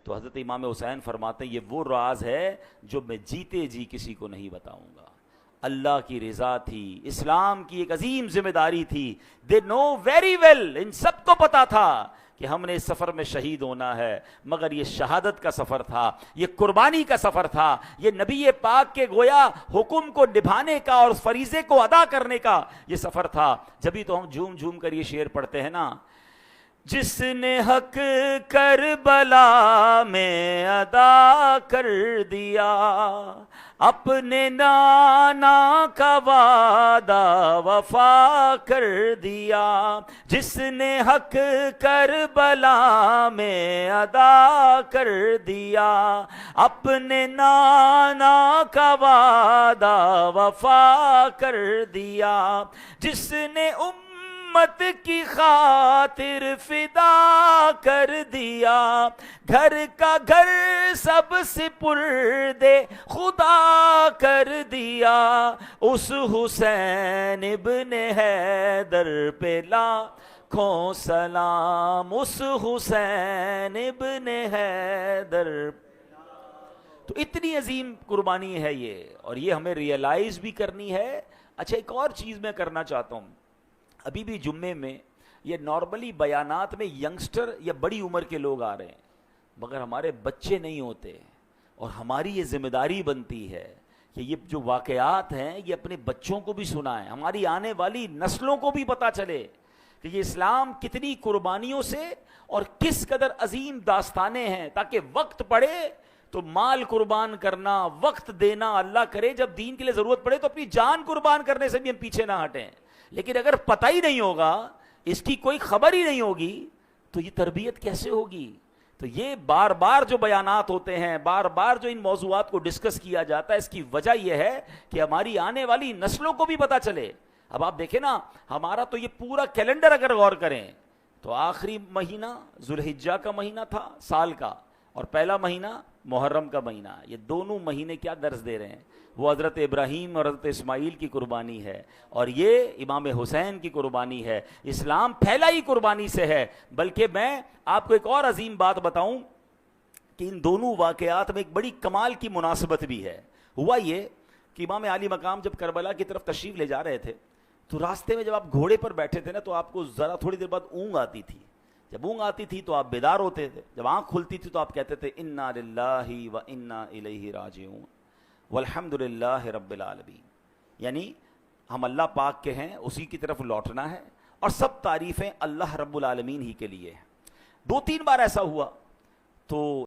تو حضرت امام حسین فرماتے ہیں یہ وہ راز ہے جو میں جیتے جی کسی کو نہیں بتاؤں گا. اللہ کی رضا تھی، اسلام کی ایک عظیم ذمہ داری تھی. دے نو ویری ویل، ان سب کو پتا تھا کہ ہم نے اس سفر میں شہید ہونا ہے، مگر یہ شہادت کا سفر تھا، یہ قربانی کا سفر تھا، یہ نبی پاک کے گویا حکم کو نبھانے کا اور فریضے کو ادا کرنے کا یہ سفر تھا. جبھی تو ہم جھوم جھوم کر یہ شعر پڑھتے ہیں نا، جس نے حق کربلا میں ادا کر دیا، اپنے نانا کا وعدہ وفا کر دیا. جس نے حق کربلا میں ادا کر دیا، اپنے نانا کا وعدہ وفا کر دیا. جس نے امت کی خاطر فدا کر دیا، گھر کا گھر سب سپرد خدا کر دیا. اس حسین ابن حیدر پہ لاکھوں سلام، اس حسین ابن حیدر. تو اتنی عظیم قربانی ہے یہ، اور یہ ہمیں ریئلائز بھی کرنی ہے. اچھا ایک اور چیز میں کرنا چاہتا ہوں. ابھی بھی جمعے میں یہ نارملی بیانات میں ینگسٹر یا بڑی عمر کے لوگ آ رہے ہیں، مگر ہمارے بچے نہیں ہوتے، اور ہماری یہ ذمہ داری بنتی ہے کہ یہ جو واقعات ہیں یہ اپنے بچوں کو بھی سنائیں، ہماری آنے والی نسلوں کو بھی پتہ چلے کہ یہ اسلام کتنی قربانیوں سے اور کس قدر عظیم داستانیں ہیں، تاکہ وقت پڑے تو مال قربان کرنا، وقت دینا، اللہ کرے جب دین کے لیے ضرورت پڑے تو اپنی جان قربان کرنے سے بھی ہم پیچھے نہ ہٹیں. لیکن اگر پتہ ہی نہیں ہوگا، اس کی کوئی خبر ہی نہیں ہوگی، تو یہ تربیت کیسے ہوگی؟ تو یہ بار بار جو بیانات ہوتے ہیں، بار بار جو ان موضوعات کو ڈسکس کیا جاتا ہے، اس کی وجہ یہ ہے کہ ہماری آنے والی نسلوں کو بھی پتہ چلے. اب آپ دیکھیں نا، ہمارا تو یہ پورا کیلنڈر اگر غور کریں تو آخری مہینہ ذوالحجہ کا مہینہ تھا سال کا، اور پہلا مہینہ محرم کا مہینہ. یہ دونوں مہینے کیا درس دے رہے ہیں؟ وہ حضرت ابراہیم اور حضرت اسماعیل کی قربانی ہے، اور یہ امام حسین کی قربانی ہے. اسلام پھیلا ہی قربانی سے ہے. بلکہ میں آپ کو ایک اور عظیم بات بتاؤں کہ ان دونوں واقعات میں ایک بڑی کمال کی مناسبت بھی ہے. ہوا یہ کہ امام عالی مقام جب کربلا کی طرف تشریف لے جا رہے تھے تو راستے میں جب آپ گھوڑے پر بیٹھے تھے نا تو آپ کو ذرا تھوڑی دیر بعد اونگ آتی تھی. جب اونگ آتی تھی تو آپ بیدار ہوتے تھے، جب آنکھ کھلتی تھی تو آپ کہتے تھے انا للہ و انا الیہ راجعون والحمد للہ رب العالمین. یعنی ہم اللہ پاک کے ہیں، اسی کی طرف لوٹنا ہے، اور سب تعریفیں اللہ رب العالمین ہی کے لیے ہیں. 2-3 بار ایسا ہوا تو